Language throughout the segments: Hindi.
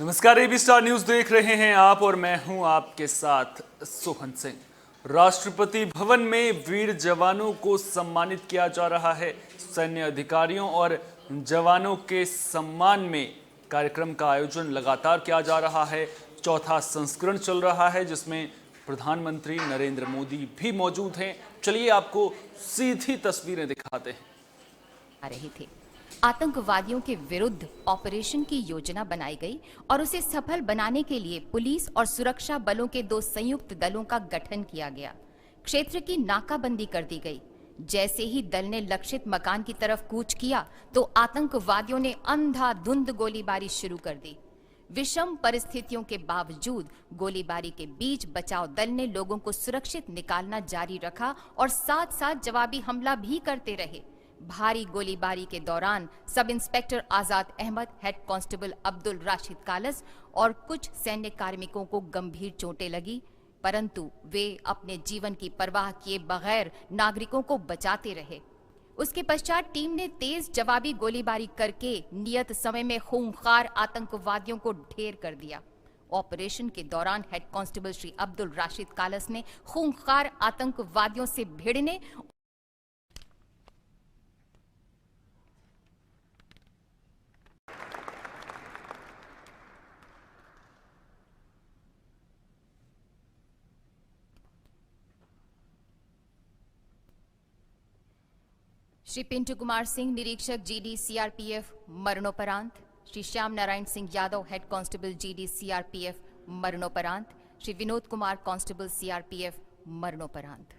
नमस्कार, एबी स्टार न्यूज देख रहे हैं आप और मैं हूं आपके साथ सोहन सिंह। राष्ट्रपति भवन में वीर जवानों को सम्मानित किया जा रहा है। सैन्य अधिकारियों और जवानों के सम्मान में कार्यक्रम का आयोजन लगातार किया जा रहा है। चौथा संस्करण चल रहा है जिसमें प्रधानमंत्री नरेंद्र मोदी भी मौजूद हैं। चलिए आपको सीधी तस्वीरें दिखाते हैं। आ रहे थे। आतंकवादियों के विरुद्ध ऑपरेशन की योजना बनाई गई और उसे सफल बनाने के लिए पुलिस और सुरक्षा बलों के 2 संयुक्त दलों का गठन किया गया। क्षेत्र की नाकाबंदी कर दी गई। जैसे ही दल ने लक्षित मकान की तरफ कूच किया तो आतंकवादियों ने अंधाधुंध गोलीबारी शुरू कर दी। विषम परिस्थितियों के बावजूद गोलीबारी के बीच बचाव दल ने लोगों को सुरक्षित निकालना जारी रखा और साथ साथ जवाबी हमला भी करते रहे। भारी गोलीबारी के दौरान सब इंस्पेक्टर आजाद अहमद, हेड कांस्टेबल अब्दुल राशिद कालस और कुछ सैन्य कार्मिकों को गंभीर चोटें लगी, परंतु वे अपने जीवन की परवाह किए बगैर नागरिकों को बचाते रहे। उसके पश्चात टीम ने तेज जवाबी गोलीबारी करके नियत समय में खूंखार आतंकवादियों को ढेर कर दिया। ऑपरेशन के दौरान हेड कांस्टेबल श्री अब्दुल राशिद कालस ने खूंखार आतंकवादियों से भिड़ने श्री पिंटू कुमार सिंह, निरीक्षक जीडी सीआरपीएफ मरणोपरांत, Shri Shyam Narayan Singh Yadav, head constable GD CRPF मरणोपरांत, श्री विनोद कुमार, कांस्टेबल सीआरपीएफ मरणोपरांत।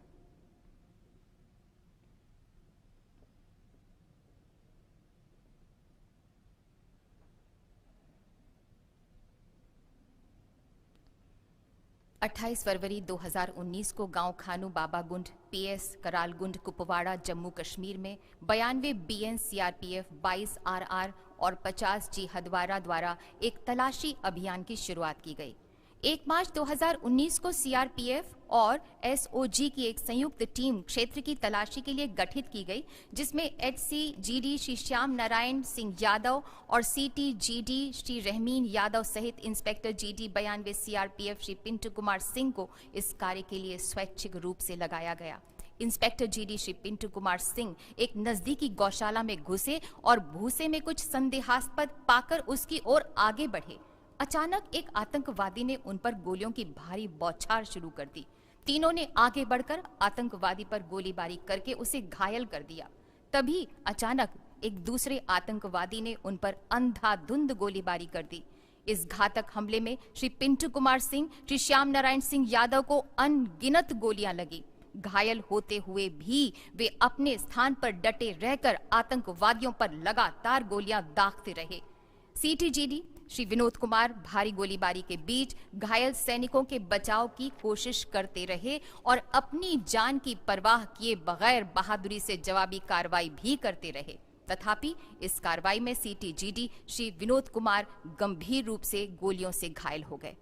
अट्ठाईस फरवरी 2019 को गांव खानू बाबागुंड, पीएस करालगुंड, कुपवाड़ा, जम्मू कश्मीर में 92 बीएन सीआरपीएफ, 22 आरआर और 50 जी हदवारा द्वारा एक तलाशी अभियान की शुरुआत की गई। 1 मार्च 2019 को सीआरपीएफ और एसओजी की एक संयुक्त टीम क्षेत्र की तलाशी के लिए गठित की गई, जिसमें एचसीजीडी श्री श्याम नारायण सिंह यादव और सीटीजीडी श्री रहमीन यादव सहित inspector GD 92 CRPF Shri Pintu Kumar Singh को इस कार्य के लिए स्वैच्छिक रूप से लगाया गया। इंस्पेक्टर जीडी श्री पिंटू कुमार सिंह एक नजदीकी गौशाला में घुसे और भूसे में कुछ संदेहास्पद पाकर उसकी ओर आगे बढ़े। अचानक एक आतंकवादी ने उन पर गोलियों की भारी बौछार शुरू कर दी। तीनों ने आगे बढ़कर आतंकवादी पर गोलीबारी करके उसे घायल कर दिया। तभी अचानक एक दूसरे आतंकवादी ने उन पर अंधाधुंध गोलीबारी कर दी। इस घातक हमले में श्री पिंटू कुमार सिंह, श्री श्याम नारायण सिंह यादव को अनगिनत गोलियां लगी। घायल होते हुए भी वे अपने स्थान पर डटे रहकर आतंकवादियों पर लगातार गोलियां दागते रहे। सीटीजीडी श्री विनोद कुमार भारी गोलीबारी के बीच घायल सैनिकों के बचाव की कोशिश करते रहे और अपनी जान की परवाह किए बगैर बहादुरी से जवाबी कार्रवाई भी करते रहे। तथापि इस कार्रवाई में सीटीजीडी श्री विनोद कुमार गंभीर रूप से गोलियों से घायल हो गए।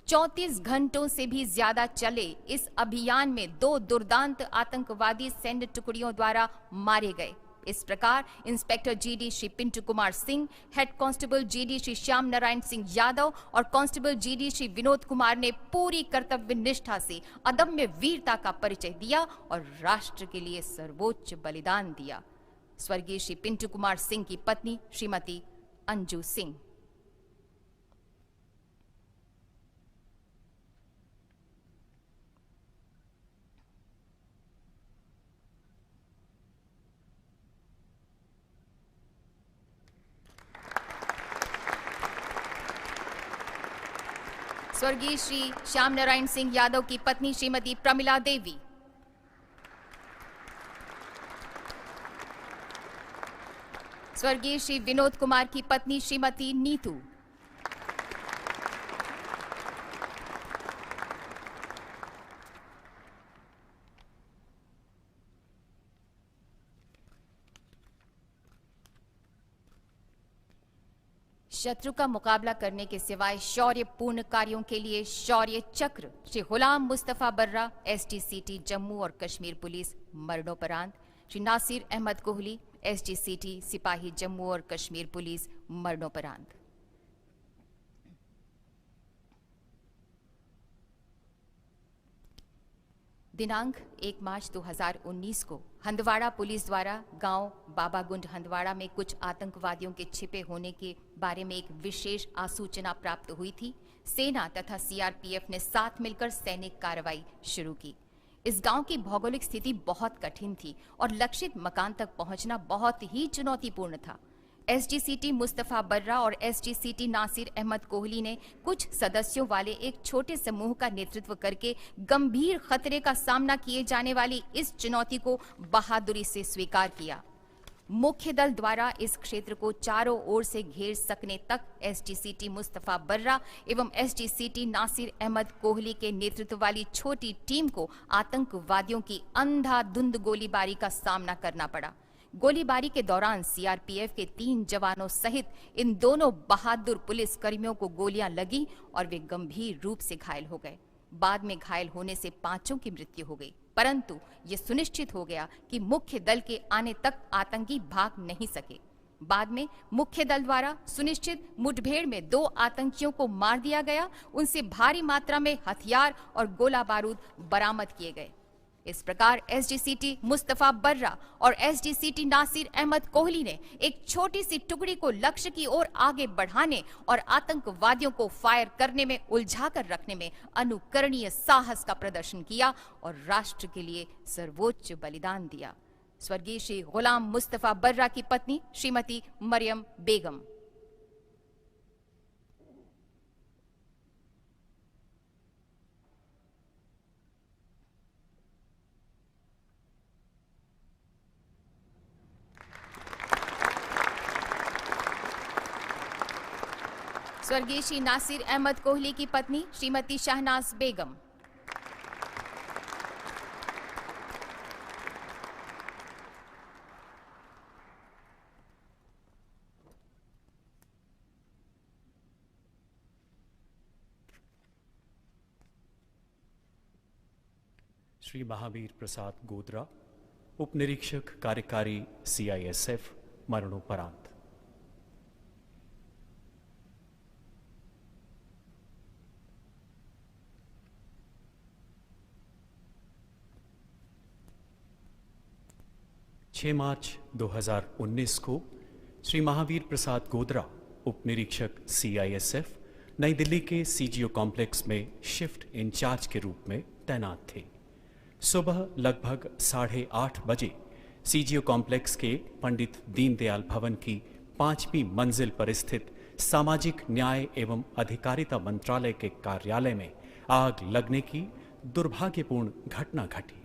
34 घंटों से भी ज्यादा चले इस अभियान में 2 दुर्दांत आतंकवादी सैन्य टुकड़ियों द्वारा मारे गए। इस प्रकार inspector GD Shri Pintu Kumar Singh, head constable GD Shri Shyam Narayan Singh Yadav और कांस्टेबल जीडी श्री विनोद कुमार ने पूरी कर्तव्य निष्ठा से अदम्य वीरता का परिचय दिया और राष्ट्र के लिए सर्वोच्च बलिदान दिया। स्वर्गीय श्री पिंटू कुमार सिंह की पत्नी श्रीमती अंजू सिंह। स्वर्गीय श्री श्याम नारायण सिंह यादव की पत्नी श्रीमती प्रमिला देवी। स्वर्गीय श्री विनोद कुमार की पत्नी श्रीमती नीतू। शत्रु का मुकाबला करने के सिवाय शौर्यपूर्ण कार्यों के लिए शौर्य चक्र श्री गुलाम मुस्तफा बर्रा, एसटीसीटी जम्मू और कश्मीर पुलिस मरणोपरांत, श्री नासिर अहमद कोहली, एसटीसीटी सिपाही जम्मू और कश्मीर पुलिस मरणोपरांत। दिनांक 1 मार्च 2019 को हंदवाड़ा पुलिस द्वारा गांव बाबागुंड हंदवाड़ा में कुछ आतंकवादियों के छिपे होने के बारे में एक विशेष आसूचना प्राप्त हुई थी। सेना तथा सीआरपीएफ ने साथ मिलकर सैनिक कार्रवाई शुरू की। इस गांव की भौगोलिक स्थिति बहुत कठिन थी और लक्षित मकान तक पहुंचना बहुत ही चुनौतीपूर्ण था। एसजीसीटी मुस्तफा बर्रा और एसजीसीटी नासिर अहमद कोहली ने कुछ सदस्यों वाले एक छोटे समूह का नेतृत्व करके गंभीर खतरे का सामना किए जाने वाली इस चुनौती को बहादुरी से स्वीकार किया। मुख्य दल द्वारा इस क्षेत्र को चारों ओर से घेर सकने तक एसजीसीटी मुस्तफा बर्रा एवं एसजीसीटी नासिर अहमद कोहली के नेतृत्व वाली छोटी टीम को आतंकवादियों की अंधाधुंध गोलीबारी का सामना करना पड़ा। गोलीबारी के दौरान सीआरपीएफ के 3 जवानों सहित इन दोनों बहादुर पुलिस कर्मियों को गोलियां लगी और वे गंभीर रूप से घायल हो गए। बाद में घायल होने से 5 की मृत्यु हो गई, परंतु ये सुनिश्चित हो गया कि मुख्य दल के आने तक आतंकी भाग नहीं सके। बाद में मुख्य दल द्वारा सुनिश्चित मुठभेड़ में 2 आतंकियों को मार दिया गया। उनसे भारी मात्रा में हथियार और गोला बारूद बरामद किए गए। इस प्रकार एसजीसीटी मुस्तफा बर्रा और एसजीसीटी नासिर अहमद कोहली ने एक छोटी सी टुकड़ी को लक्ष्य की ओर आगे बढ़ाने और आतंकवादियों को फायर करने में उलझाकर रखने में अनुकरणीय साहस का प्रदर्शन किया और राष्ट्र के लिए सर्वोच्च बलिदान दिया। स्वर्गीय श्री गुलाम मुस्तफा बर्रा की पत्नी श्रीमती मरियम बेगम। स्वर्गीय श्री नासिर अहमद कोहली की पत्नी श्रीमती शहनाज बेगम। श्री महावीर प्रसाद गोदरा, उप निरीक्षक कार्यकारी सीआईएसएफ, मरणोपरांत। मार्च 2019 को श्री महावीर प्रसाद गोदरा, उप निरीक्षक सीआईएसएफ, नई दिल्ली के सीजीओ कॉम्प्लेक्स में शिफ्ट इंचार्ज के रूप में तैनात थे। सुबह लगभग 8:30 बजे सीजीओ कॉम्प्लेक्स के पंडित दीनदयाल भवन की 5वीं मंजिल पर स्थित सामाजिक न्याय एवं अधिकारिता मंत्रालय के कार्यालय में आग लगने की दुर्भाग्यपूर्ण घटना घटी।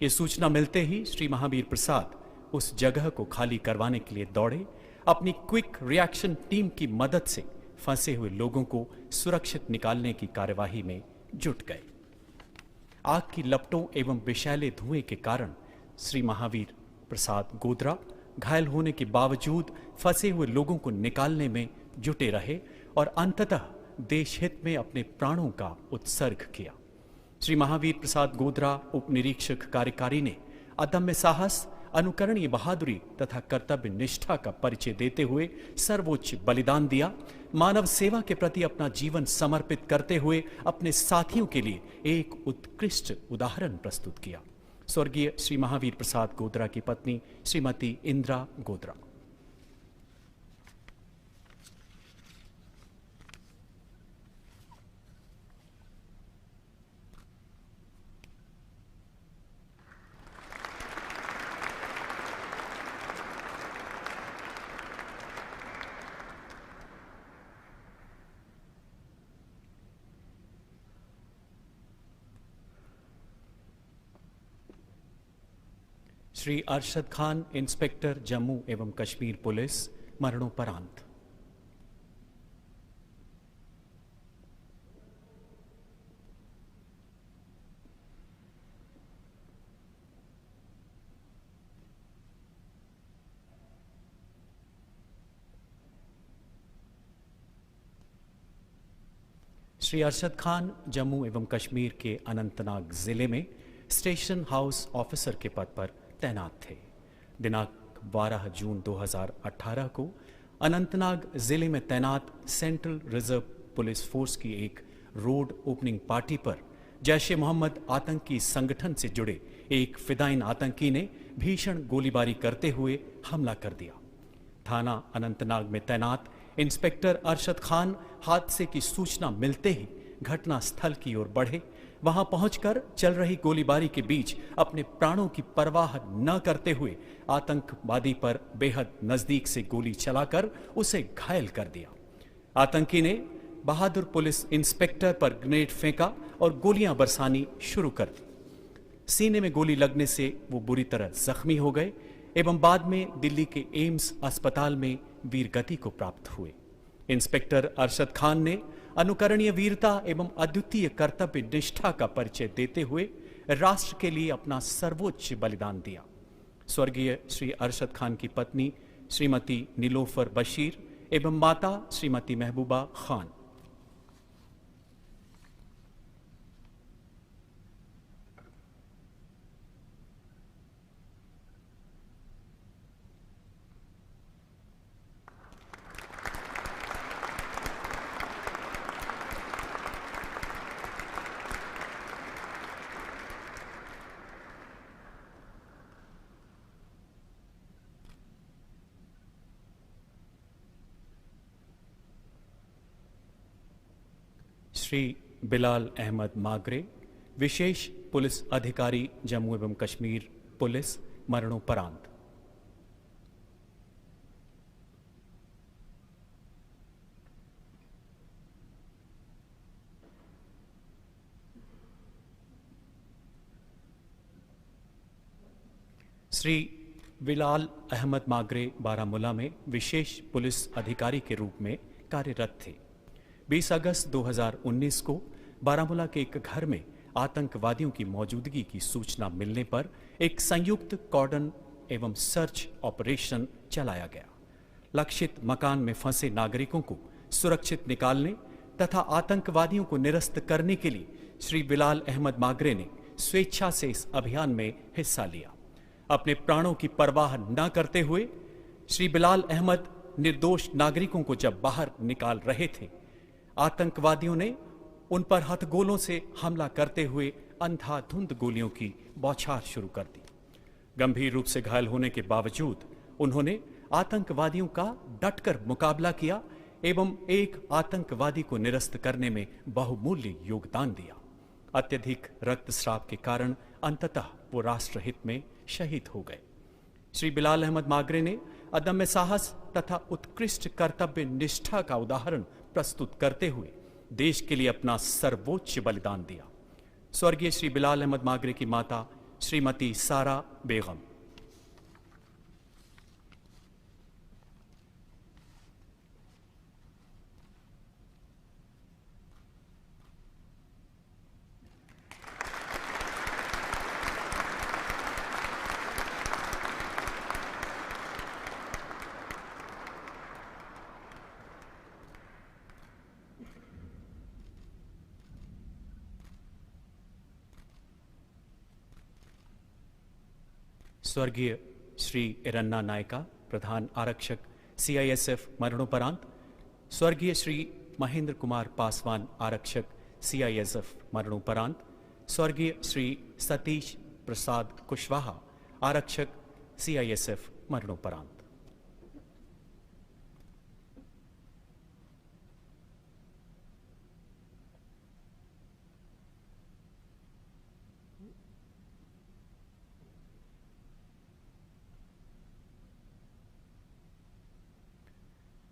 ये सूचना मिलते ही श्री महावीर प्रसाद उस जगह को खाली करवाने के लिए दौड़े। अपनी क्विक रिएक्शन टीम की मदद से फंसे हुए लोगों को सुरक्षित निकालने की कार्यवाही में जुट गए। आग की लपटों एवं विषैले धुएं के कारण श्री महावीर प्रसाद गोदरा घायल होने के बावजूद फंसे हुए लोगों को निकालने में जुटे रहे और अंततः देश हित में अपने प्राणों का उत्सर्ग किया। श्री महावीर प्रसाद गोदरा, उप निरीक्षक कार्यकारी ने अदम्य साहस, अनुकरणीय बहादुरी तथा कर्तव्य निष्ठा का परिचय देते हुए सर्वोच्च बलिदान दिया। मानव सेवा के प्रति अपना जीवन समर्पित करते हुए अपने साथियों के लिए एक उत्कृष्ट उदाहरण प्रस्तुत किया। स्वर्गीय श्री महावीर प्रसाद गोदरा की पत्नी श्रीमती इंदिरा गोदरा। श्री अरशद खान, इंस्पेक्टर जम्मू एवं कश्मीर पुलिस, मरणोपरांत। श्री अरशद खान जम्मू एवं कश्मीर के अनंतनाग जिले में स्टेशन हाउस ऑफिसर के पद पर तैनात थे। दिनांक 12 जून 2018 को अनंतनाग जिले में तैनात सेंट्रल रिजर्व पुलिस फोर्स की एक रोड ओपनिंग पार्टी पर जैश ए मोहम्मद आतंकी संगठन से जुड़े एक फिदाइन आतंकी ने भीषण गोलीबारी करते हुए हमला कर दिया। थाना अनंतनाग में तैनात इंस्पेक्टर अरशद खान हादसे की सूचना मिलते ही घटना स्थल की ओर बढ़े। वहां पहुंचकर चल रही गोलीबारी के बीच अपने प्राणों की परवाह न करते हुए आतंकवादी पर बेहद नजदीक से गोली चलाकर उसे घायल कर दिया। आतंकी ने बहादुर पुलिस इंस्पेक्टर पर ग्रेनेड फेंका और गोलियां बरसानी शुरू कर दी। सीने में गोली लगने से वो बुरी तरह जख्मी हो गए एवं बाद में दिल्ली के एम्स अस्पताल में वीरगति को प्राप्त हुए। इंस्पेक्टर अरशद खान ने अनुकरणीय वीरता एवं अद्वितीय कर्तव्य निष्ठा का परिचय देते हुए राष्ट्र के लिए अपना सर्वोच्च बलिदान दिया। स्वर्गीय श्री अरशद खान की पत्नी श्रीमती नीलोफर बशीर एवं माता श्रीमती महबूबा खान। श्री बिलाल अहमद मागरे, विशेष पुलिस अधिकारी जम्मू एवं कश्मीर पुलिस, मरणोपरांत। श्री बिलाल अहमद मागरे बारामूला में विशेष पुलिस अधिकारी के रूप में कार्यरत थे। 20 अगस्त 2019 को बारामूला के एक घर में आतंकवादियों की मौजूदगी की सूचना मिलने पर एक संयुक्त कॉर्डन एवं सर्च ऑपरेशन चलाया गया। लक्षित मकान में फंसे नागरिकों को सुरक्षित निकालने तथा आतंकवादियों को निरस्त करने के लिए श्री बिलाल अहमद मागरे ने स्वेच्छा से इस अभियान में हिस्सा लिया। अपने प्राणों की परवाह न करते हुए श्री बिलाल अहमद निर्दोष नागरिकों को जब बाहर निकाल रहे थे, आतंकवादियों ने उन पर हथगोलों से हमला करते हुए अंधाधुंध गोलियों की बौछार शुरू कर दी। गंभीर रूप से घायल होने के बावजूद उन्होंने आतंकवादियों का डटकर मुकाबला किया एवं एक आतंकवादी को निरस्त करने में बहुमूल्य योगदान दिया। अत्यधिक रक्तस्राव के कारण अंततः वो राष्ट्रहित में शहीद हो गए। श्री बिलाल अहमद मागरे ने अदम्य साहस तथा उत्कृष्ट कर्तव्य निष्ठा का उदाहरण प्रस्तुत करते हुए देश के लिए अपना सर्वोच्च बलिदान दिया। स्वर्गीय श्री बिलाल अहमद मागरे की माता श्रीमती सारा बेगम। स्वर्गीय श्री इरन्ना नायका, प्रधान आरक्षक CISF, मरणोपरांत। स्वर्गीय श्री महेंद्र कुमार पासवान, आरक्षक CISF, मरणोपरांत। स्वर्गीय श्री सतीश प्रसाद कुशवाहा, आरक्षक CISF, मरणोपरांत।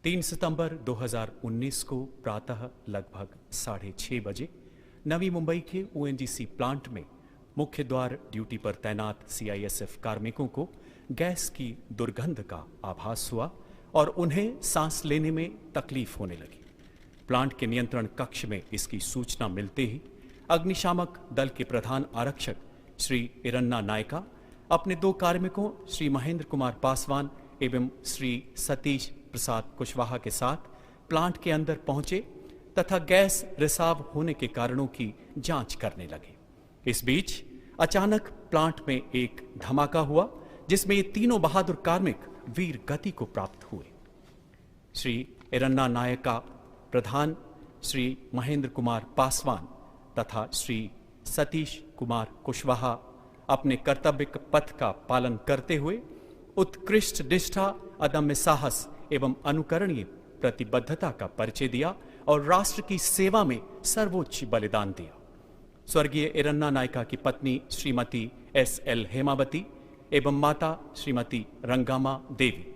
तीन सितंबर 2019 को प्रातः लगभग 6:30 बजे नवी मुंबई के ONGC प्लांट में मुख्य द्वार ड्यूटी पर तैनात CISF कार्मिकों को गैस की दुर्गंध का आभास हुआ और उन्हें सांस लेने में तकलीफ होने लगी। प्लांट के नियंत्रण कक्ष में इसकी सूचना मिलते ही अग्निशामक दल के प्रधान आरक्षक श्री इरन्ना नायका अपने 2 कार्मिकों श्री महेंद्र कुमार पासवान एवं श्री सतीश प्रसाद कुशवाहा के साथ प्लांट के अंदर पहुंचे तथा गैस रिसाव होने के कारणों की जांच करने लगे। इस बीच अचानक प्लांट में एक धमाका हुआ जिसमें ये तीनों बहादुर कार्मिक वीर गति को प्राप्त हुए। श्री इरन्ना नायका प्रधान, श्री महेंद्र कुमार पासवान तथा श्री सतीश कुमार कुशवाहा अपने कर्तव्य पथ का पालन करते हुए उत्कृष्ट निष्ठा, अदम्य साहस एवं अनुकरणीय प्रतिबद्धता का परिचय दिया और राष्ट्र की सेवा में सर्वोच्च बलिदान दिया। स्वर्गीय इरन्ना नायका की पत्नी श्रीमती S.L. हेमावती एवं माता श्रीमती रंगामा देवी।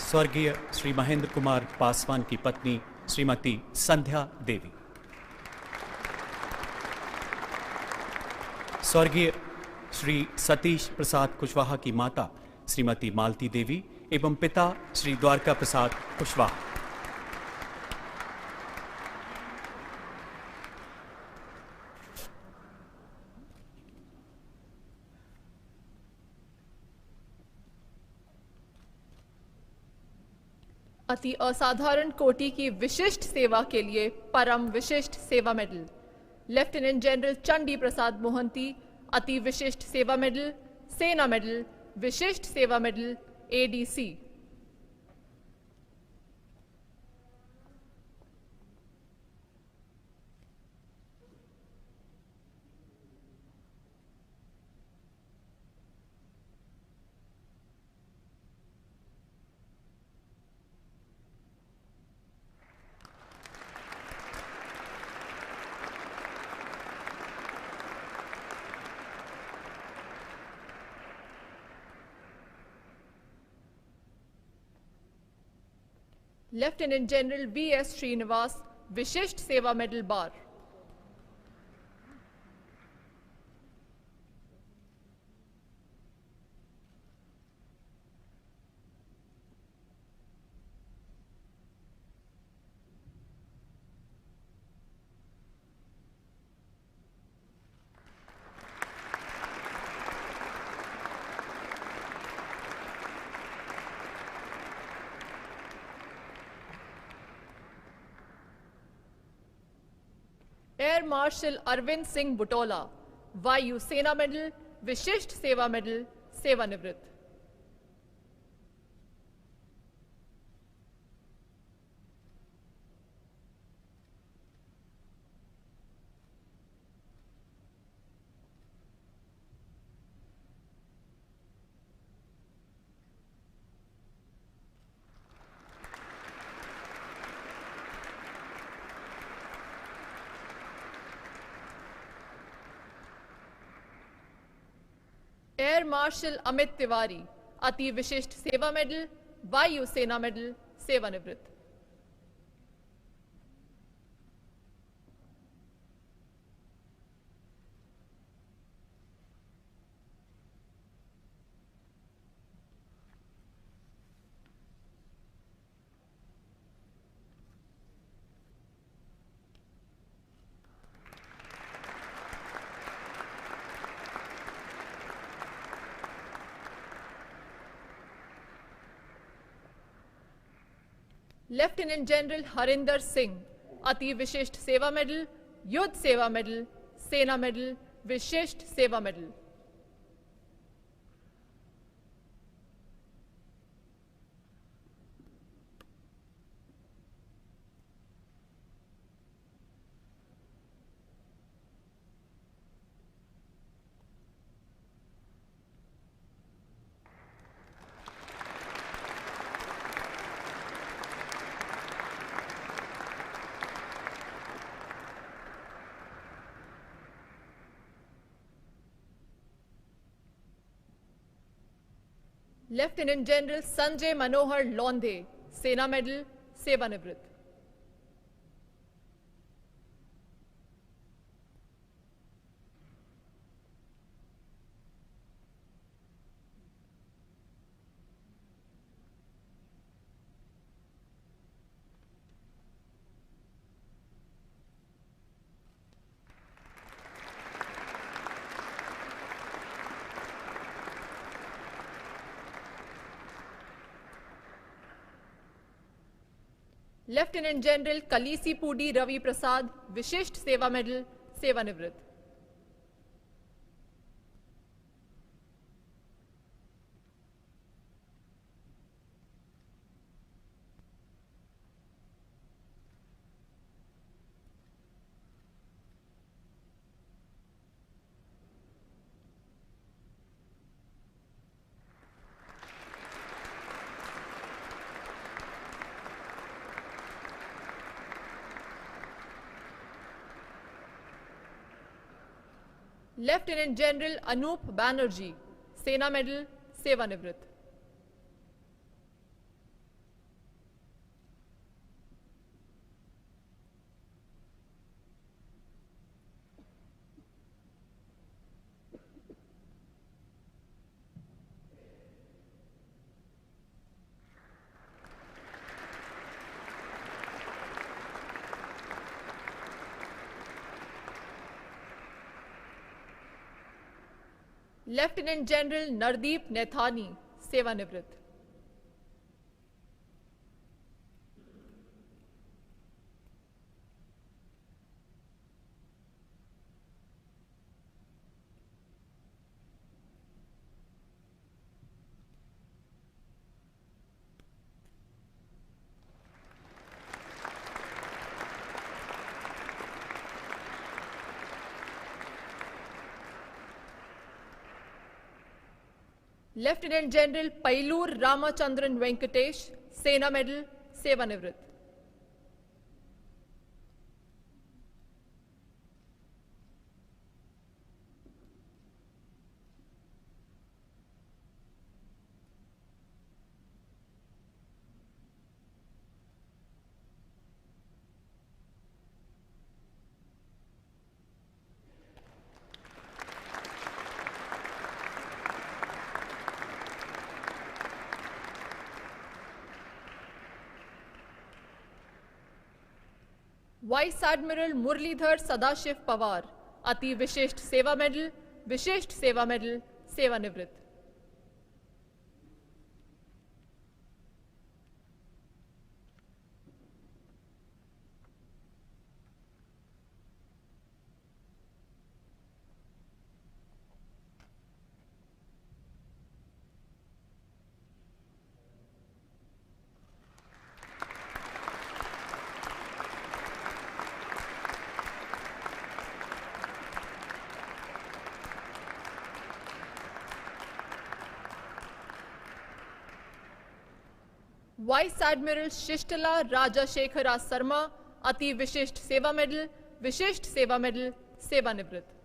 स्वर्गीय श्री महेंद्र कुमार पासवान की पत्नी श्रीमती संध्या देवी। स्वर्गीय श्री सतीश प्रसाद कुशवाहा की माता श्रीमती मालती देवी एवं पिता श्री द्वारका प्रसाद कुशवाहा। अति असाधारण कोटि की विशिष्ट सेवा के लिए Param Vishisht Seva medal lieutenant general Chandi Prasad Mohanty, Ati Vishisht Seva medal, Sena medal, Vishisht Seva medal, ADC। Lieutenant general VS Srinivas, Vishisht Seva medal bar. Air marshal Arvind Singh Butola, Vayu Sena medal, Vishisht Seva medal, सेवानिवृत्त। एयर मार्शल अमित तिवारी, अति विशिष्ट सेवा मेडल, वायु सेना मेडल, सेवानिवृत्त। लेफ्टिनेंट जनरल हरिंदर सिंह, अति विशिष्ट सेवा मेडल, युद्ध Seva medal, Sena medal, Vishisht Seva medal. Lieutenant general Sanjay मनोहर लोंधे, सेना मेडल, सेवानिवृत्त। लेफ्टिनेंट जनरल कलीसी पूडी रवि प्रसाद, विशिष्ट सेवा मेडल, सेवानिवृत्त। लेफ्टिनेंट जनरल अनूप बैनर्जी, सेना मेडल, सेवानिवृत्त। लेफ्टिनेंट जनरल नरदीप नैथानी, सेवानिवृत्त। लेफ्टिनेंट जनरल पैलूर रामाचंद्रन वेंकटेश, सेना मेडल, सेवानिवृत्त। वाइस एडमिरल मुरलीधर सदाशिव पवार, अति विशिष्ट सेवा मेडल, विशिष्ट सेवा मेडल, सेवानिवृत्त। वाइस एडमिरल शिष्टला राजाशेखरा शर्मा, अति विशिष्ट सेवा मेडल, विशिष्ट सेवा मेडल, सेवानिवृत्त।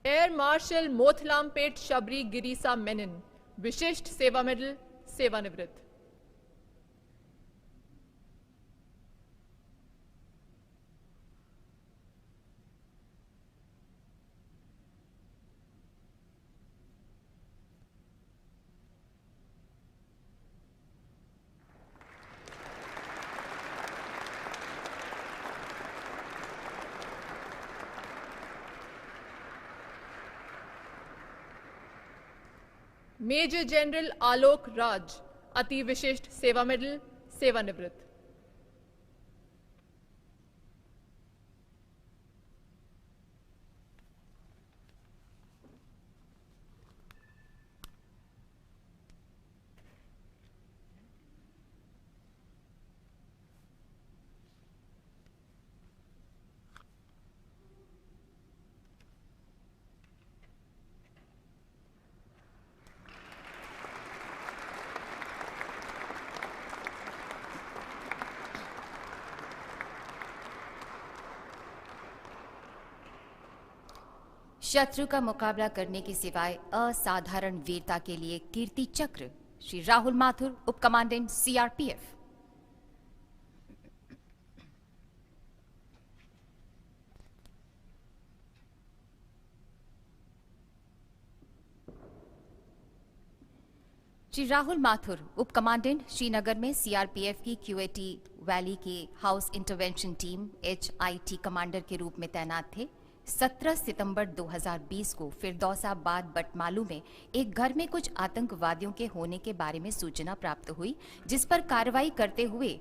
एयर मार्शल मोथलामपेट शबरी गिरीसा मेनन, विशिष्ट सेवा मेडल, सेवानिवृत्त। मेजर जनरल आलोक राज, अति विशिष्ट सेवा मेडल, सेवानिवृत्त। शत्रु का मुकाबला करने की सिवाय असाधारण वीरता के लिए कीर्ति चक्र श्री राहुल माथुर, उप कमांडेंट, सीआरपीएफ। श्री राहुल माथुर, उप कमांडेंट श्रीनगर में सीआरपीएफ की क्यूएटी वैली के house intervention team HIT commander के रूप में तैनात थे। 17 सितंबर 2020 को फिरदौसाबाद बटमालू में एक घर में कुछ आतंकवादियों के होने के बारे में सूचना प्राप्त हुई, जिस पर कार्रवाई करते हुए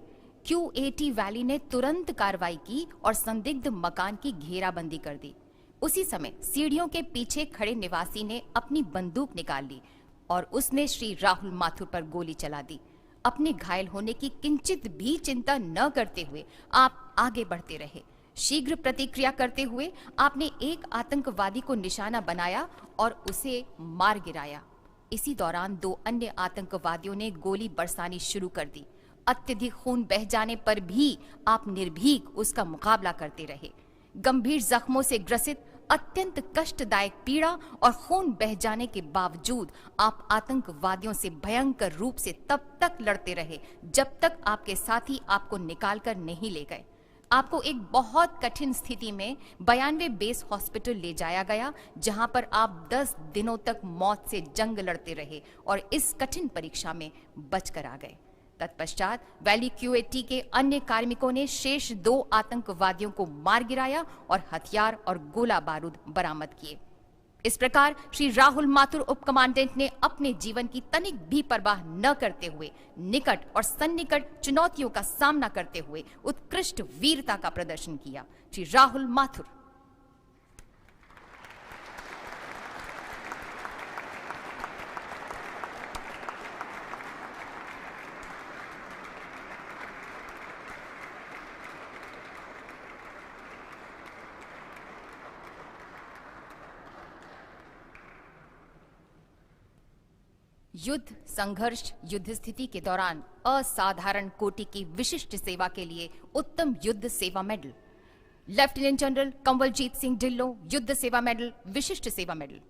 क्यूएटी वैली ने तुरंत कार्रवाई की और संदिग्ध मकान की घेराबंदी कर दी। उसी समय सीढ़ियों के पीछे खड़े निवासी ने अपनी बंदूक निकाल ली और उसने श्री राहुल माथुर पर गोली चला दी। अपने घायल होने की किंचित भी चिंता न करते हुए आप आगे बढ़ते रहे। शीघ्र प्रतिक्रिया करते हुए आपने एक आतंकवादी को निशाना बनाया और उसे मार गिराया। इसी दौरान 2 अन्य आतंकवादियों ने गोली बरसानी शुरू कर दी। अत्यधिक खून बह जाने पर भी आप निर्भीक उसका मुकाबला करते रहे। गंभीर जख्मों से ग्रसित, अत्यंत कष्टदायक पीड़ा और खून बह जाने के बावजूद आप आतंकवादियों से भयंकर रूप से तब तक लड़ते रहे जब तक आपके साथी आपको निकालकर नहीं ले गए। आपको एक बहुत कठिन स्थिति में 92 बेस हॉस्पिटल ले जाया गया, जहां पर आप 10 दिनों तक मौत से जंग लड़ते रहे और इस कठिन परीक्षा में बचकर आ गए। तत्पश्चात वैली क्यूएटी के अन्य कार्मिकों ने शेष 2 आतंकवादियों को मार गिराया और हथियार और गोला बारूद बरामद किए। इस प्रकार श्री राहुल माथुर उप कमांडेंट ने अपने जीवन की तनिक भी परवाह न करते हुए निकट और सन्निकट चुनौतियों का सामना करते हुए उत्कृष्ट वीरता का प्रदर्शन किया। श्री राहुल माथुर। युद्ध, संघर्ष, युद्ध स्थिति के दौरान असाधारण कोटि की विशिष्ट सेवा के लिए Uttam Yuddh Seva medal, lieutenant general Kanwaljit Singh Dhillon Yuddh Seva medal, Vishisht Seva medal.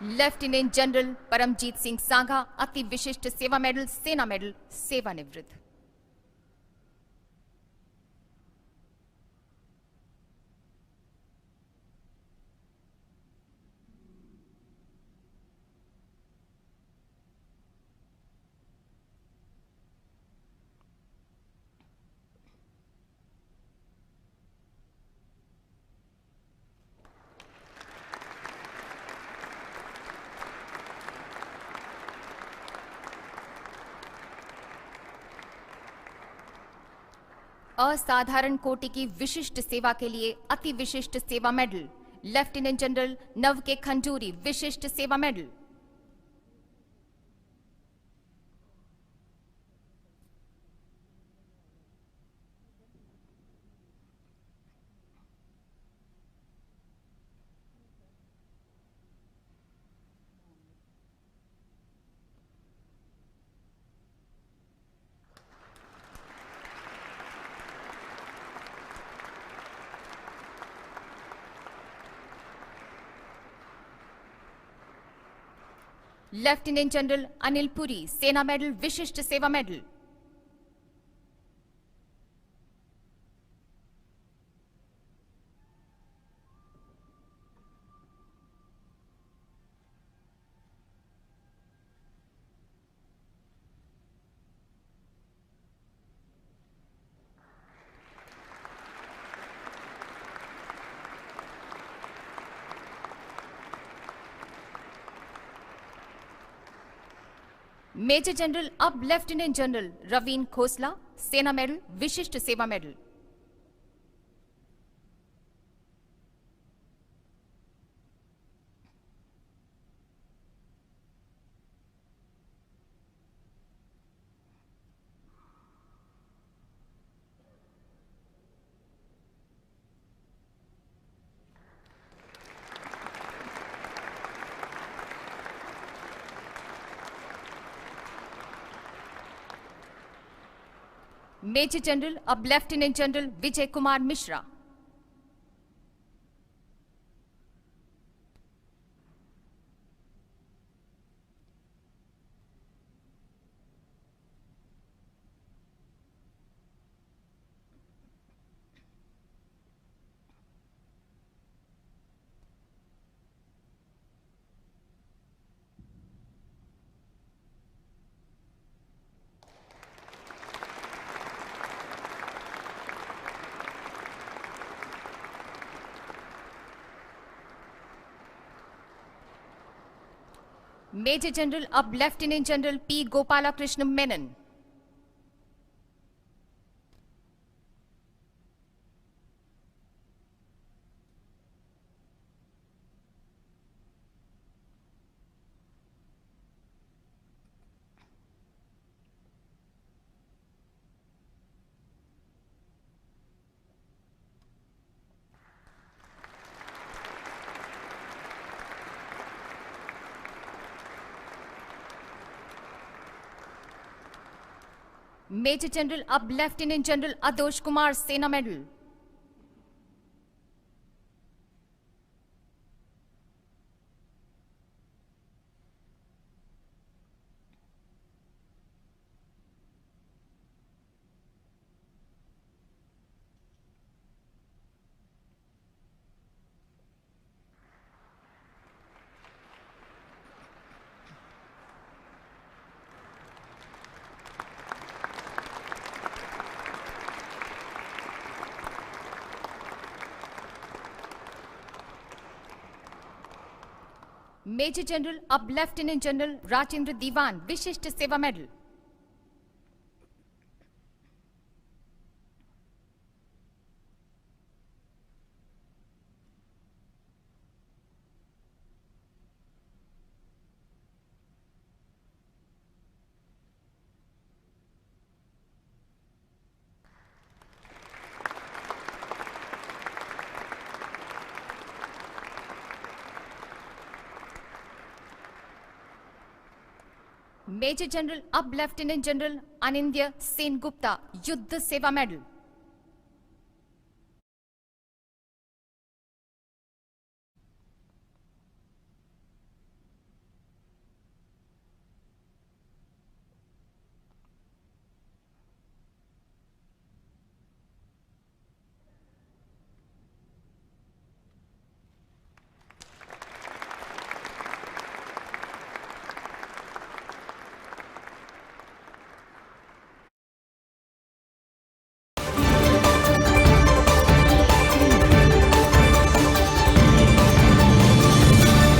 Lieutenant general Paramjit Singh Sangha Ati Vishisht Seva medal, Sena medal, सेवानिवृत्त। असाधारण कोटि की विशिष्ट सेवा के लिए अति Vishisht Seva medal, lieutenant general नव के Khanduri Vishisht Seva medal. Lieutenant general Anil Puri Sena medal, Vishisht Seva medal. Major general अब lieutenant general Raveen Khosla Sena medal, Vishisht Seva medal. Major general अब lieutenant general Vijay Kumar Mishra. Major general अब lieutenant general P Gopalakrishna Menon. Major general अब lieutenant general Adosh Kumar Sena medal. Major general अब lieutenant general Rajendra Dewan Vishisht Seva medal. Major general अब lieutenant general Anindya Sengupta युद्ध सेवा मेडल।